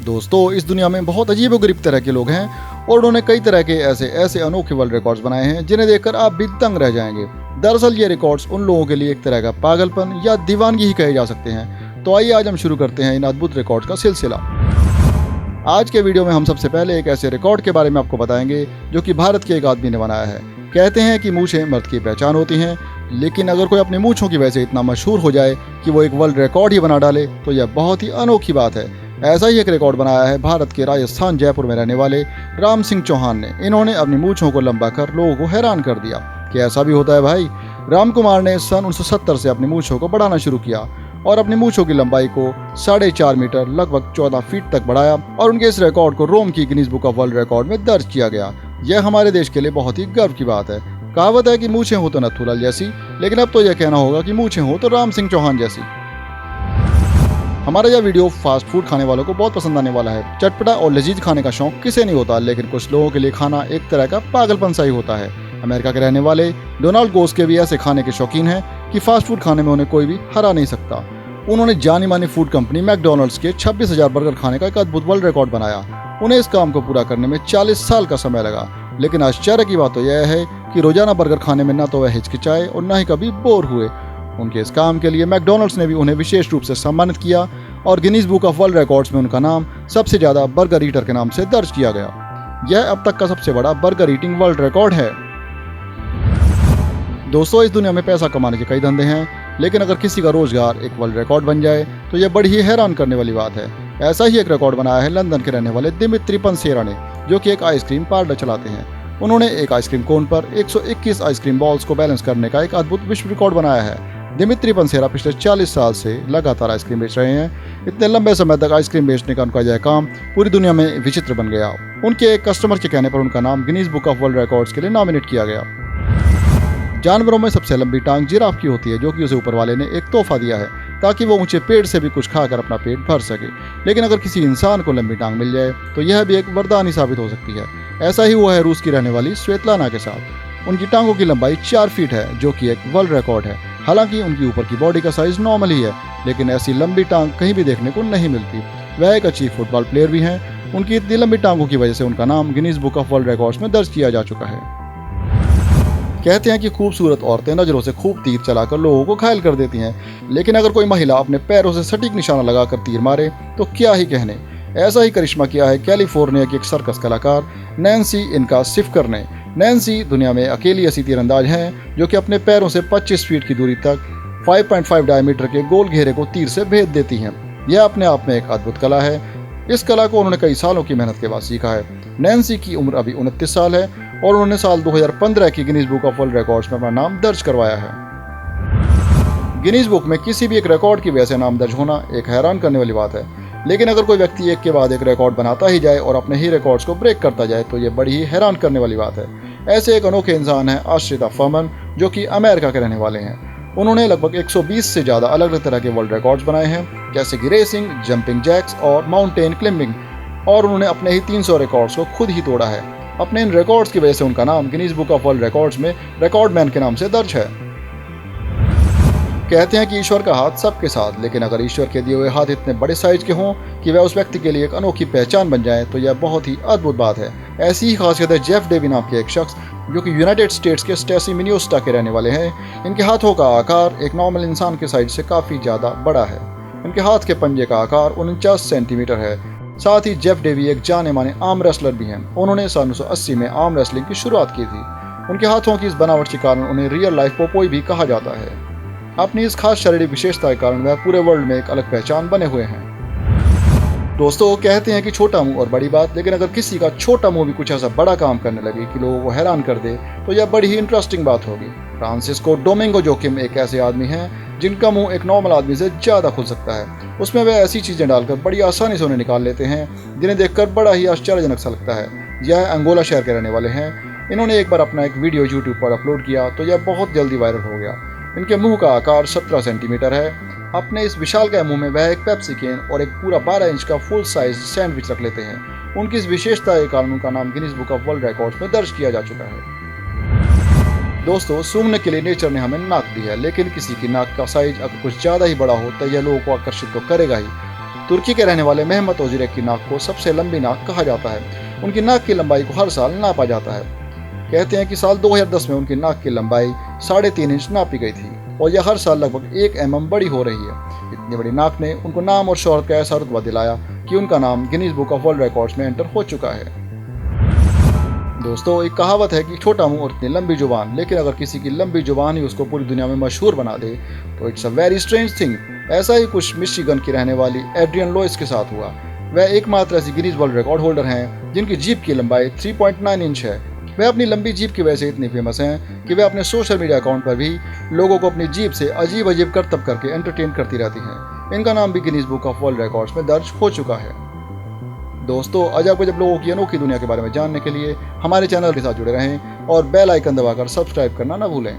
दोस्तों, इस दुनिया में बहुत अजीबोगरीब तरह के लोग हैं और उन्होंने कई तरह के ऐसे अनोखे वर्ल्ड रिकॉर्ड्स बनाए हैं जिन्हें देखकर आप भी दंग रह जाएंगे। दरअसल ये रिकॉर्ड्स उन लोगों के लिए एक तरह का पागलपन या दीवानगी ही कहे जा सकते हैं। तो आइए आज हम शुरू करते हैं इन अद्भुत रिकॉर्ड्स का सिलसिला। आज के वीडियो में हम सबसे पहले एक ऐसे रिकॉर्ड के बारे में आपको बताएंगे जो कि भारत के एक आदमी ने बनाया है। कहते हैं कि मूंछें मर्द की पहचान होती हैं, लेकिन अगर कोई अपनी मूंछों की वजह से इतना मशहूर हो जाए कि वो एक वर्ल्ड रिकॉर्ड ही बना डाले तो यह बहुत ही अनोखी बात है। ऐसा ही एक रिकॉर्ड बनाया है भारत के राजस्थान जयपुर में रहने वाले राम सिंह चौहान ने। इन्होंने अपनी मूंछों को लंबा कर लोगों को हैरान कर दिया कि ऐसा भी होता है भाई। राम कुमार ने सन 1970 से अपनी मूंछों को बढ़ाना शुरू किया और अपनी मूंछों की लंबाई को 4.5 मीटर लगभग 14 फीट तक बढ़ाया और उनके इस रिकॉर्ड को रोम की Guinness book of world record में दर्ज किया गया। यह हमारे देश के लिए बहुत ही गर्व की बात है। कहावत है कि मूंछें हो तो नथुलाल जैसी, लेकिन अब तो यह कहना होगा कि मूंछें हो तो राम सिंह चौहान जैसी। हमारा यह वीडियो फास्ट फूड खाने वालों को बहुत पसंद आने वाला है। चटपटा और लजीज खाने का शौक किसे नहीं होता, लेकिन कुछ लोगों के लिए खाना एक तरह का पागलपन सा ही होता है। अमेरिका के रहने वाले डोनाल्ड गोस के भी ऐसे खाने के शौकीन हैं कि फास्ट फूड खाने में उन्हें कोई भी हरा नहीं सकता। उन्होंने जानी मानी फूड कंपनी मैकडॉनल्ड्स के 26,000 बर्गर खाने का एक अद्भुत वर्ल्ड रिकॉर्ड बनाया। उन्हें इस काम को पूरा करने में 40 साल का समय लगा, लेकिन आश्चर्य की बात तो यह है कि रोजाना बर्गर खाने में न तो वह हिचकिचाए और न ही कभी बोर हुए। उनके इस काम के लिए मैकडॉनल्ड्स ने भी उन्हें विशेष रूप से सम्मानित किया और Guinness book of world records में उनका नाम सबसे ज्यादा बर्गर ईटर के नाम से दर्ज किया गया। यह अब तक का सबसे बड़ा बर्गर ईटिंग वर्ल्ड रिकॉर्ड है। दोस्तों, इस दुनिया में पैसा कमाने के कई धंधे हैं, लेकिन अगर किसी का रोजगार एक वर्ल्ड रिकॉर्ड बन जाए तो यह बड़ी ही हैरान करने वाली बात है। ऐसा ही एक रिकॉर्ड बनाया है लंदन के रहने वाले दिमित्री पंसेरा ने, जो कि एक आइसक्रीम पार्लर चलाते हैं। उन्होंने एक आइसक्रीम कोन पर 121 आइसक्रीम बॉल्स को बैलेंस करने का एक अद्भुत विश्व रिकॉर्ड बनाया है। दिमित्री पंसेरा पिछले 40 साल से लगातार आइसक्रीम बेच रहे हैं। इतने लंबे समय तक आइसक्रीम बेचने का उनका यह काम पूरी दुनिया में विचित्र बन गया। उनके एक कस्टमर के कहने पर उनका नाम Guinness book of world records के लिए नॉमिनेट किया गया। जानवरों में सबसे लंबी टांग जिराफ की होती है, जो कि उसे ऊपर वाले ने एक तोहफा दिया है ताकि वो ऊंचे पेड़ से भी कुछ खाकर अपना पेट भर सके। लेकिन अगर किसी इंसान को लंबी टांग मिल जाए तो यह भी एक वरदान ही साबित हो सकती है। ऐसा ही हुआ है रूस की रहने वाली स्वेतलाना के साथ। उनकी टांगों की लंबाई 4 फीट है, जो कि एक वर्ल्ड रिकॉर्ड है। हालांकि उनकी ऊपर की बॉडी का साइज नॉर्मल ही है, लेकिन ऐसी लंबी टांग कहीं भी देखने को नहीं मिलती। वह एक अच्छी फुटबॉल प्लेयर भी हैं। उनकी इतनी लंबी टांगों की वजह से उनका नाम Guinness book of world records में दर्ज किया जा चुका है। कहते हैं कि खूबसूरत औरतें नजरों से खूब तीर चलाकर लोगों को घायल कर देती हैं, लेकिन अगर कोई महिला अपने पैरों से सटीक निशाना लगाकर तीर मारे तो क्या ही कहने। ऐसा ही करिश्मा किया है कैलिफोर्निया की एक सर्कस कलाकार नैन्सी इनका सिफ्कर ने। नैन्सी दुनिया में अकेली ऐसी तीरंदाज हैं जो कि अपने पैरों से 25 फीट की दूरी तक 5.5 डायमीटर के गोल घेरे को तीर से भेद देती हैं। यह अपने आप में एक अद्भुत कला है। इस कला को उन्होंने कई सालों की मेहनत के बाद सीखा है। नैन्सी की उम्र अभी 29 साल है और उन्होंने साल 2015 की Guinness book of world records में अपना नाम दर्ज करवाया है। गिनीज बुक में किसी भी एक रिकॉर्ड की वजह से नाम दर्ज होना एक हैरान करने वाली बात है, लेकिन अगर कोई व्यक्ति एक के बाद एक रिकॉर्ड बनाता ही जाए और अपने ही रिकॉर्ड्स को ब्रेक करता जाए तो ये बड़ी ही हैरान करने वाली बात है। ऐसे एक अनोखे इंसान है आश्रिता फर्मन, जो कि अमेरिका के रहने वाले हैं। उन्होंने लगभग 120 से ज़्यादा अलग अलग तरह के वर्ल्ड रिकॉर्ड्स बनाए हैं, जैसे कि रेसिंग, जंपिंग जैक्स और माउंटेन क्लाइंबिंग, और उन्होंने अपने ही 300 रिकॉर्ड्स को खुद ही तोड़ा है। अपने इन रिकॉर्ड्स की वजह से उनका नाम Guinness book of world records में रिकॉर्ड मैन के नाम से दर्ज है। कहते हैं कि ईश्वर का हाथ सबके साथ, लेकिन अगर ईश्वर के दिए हुए हाथ इतने बड़े साइज के हों कि वह उस व्यक्ति के लिए एक अनोखी पहचान बन जाए तो यह बहुत ही अद्भुत बात है। ऐसी ही खासियत है जेफ डेवी नाम के एक शख्स, जो कि यूनाइटेड स्टेट्स के स्टेसी मिनियोस्टा के रहने वाले हैं। इनके हाथों का आकार एक नॉर्मल इंसान के साइज से काफ़ी ज़्यादा बड़ा है। इनके हाथ के पंजे का आकार 49 सेंटीमीटर है। साथ ही जेफ डेवी एक जाने माने आर्म रेसलर भी हैं। उन्होंने सन 1980 में आर्म रेसलिंग की शुरुआत की थी। उनके हाथों की इस बनावट के कारण उन्हें रियल लाइफ पोपोई भी कहा जाता है। अपनी इस खास शारीरिक विशेषता के कारण वह पूरे वर्ल्ड में एक अलग पहचान बने हुए हैं। दोस्तों, कहते हैं कि छोटा मुंह और बड़ी बात, लेकिन अगर किसी का छोटा मुंह भी कुछ ऐसा बड़ा काम करने लगे कि लोगों को हैरान कर दे तो यह बड़ी ही इंटरेस्टिंग बात होगी। फ्रांसिस्को डोमिंगो जोकिम एक ऐसे आदमी हैं जिनका मुंह एक नॉर्मल आदमी से ज़्यादा खुल सकता है। उसमें वे ऐसी चीज़ें डालकर बड़ी आसानी से उन्हें निकाल लेते हैं जिन्हें देखकर बड़ा ही आश्चर्यजनक सा लगता है। यह अंगोला शहर के रहने वाले हैं। इन्होंने एक बार अपना एक वीडियो यूट्यूब पर अपलोड किया तो यह बहुत जल्दी वायरल हो गया। इनके मुंह का आकार 17 सेंटीमीटर है। अपने इस विशालकाय मुंह में वह एक पेप्सी कैन और एक पूरा 12 इंच का फुल साइज सैंडविच रख लेते हैं। उनकी इस विशेषता के कारण उनका नाम Guinness book of world records में दर्ज किया जा चुका है। दोस्तों, सूंघने के लिए नेचर ने हमें नाक दी है, लेकिन किसी की नाक का साइज अगर कुछ ज़्यादा ही बड़ा हो तो यह लोगों को आकर्षित तो करेगा ही। तुर्की के रहने वाले मेहमत ओजिरेक की नाक को सबसे लंबी नाक कहा जाता है। उनकी नाक की लंबाई को हर साल नापा जाता है। कहते हैं कि साल 2010 में उनकी नाक की लंबाई 3.5 इंच नापी गई थी और यह हर साल लगभग 1 mm बड़ी हो रही है। इतनी बड़ी नाक ने उनको नाम और शोहरत का ऐसा रुतबा दिलाया कि उनका नाम Guinness book of world records में एंटर हो चुका है। दोस्तों, एक कहावत है कि छोटा मुंह और इतनी लंबी जुबान, लेकिन अगर किसी की लंबी जुबान ही उसको पूरी दुनिया में मशहूर बना दे तो it's a very strange thing. ऐसा ही कुछ मिशिगन की रहने वाली एड्रियन लोइस के साथ हुआ। वह एकमात्र ऐसी गिनीज वर्ल्ड रिकॉर्ड होल्डर हैं जिनकी जीभ की लंबाई 3.9 इंच है। वह अपनी लंबी जीभ की वजह से इतनी फेमस हैं कि वह अपने सोशल मीडिया अकाउंट पर भी लोगों को अपनी जीभ से अजीब अजीब करतब करके एंटरटेन करती रहती हैं। इनका नाम भी Guinness book of world records में दर्ज हो चुका है। दोस्तों, अजब गजब लोगों की अनोखी दुनिया के बारे में जानने के लिए हमारे चैनल के साथ जुड़े रहें और बेल आइकन दबाकर सब्सक्राइब करना न भूलें।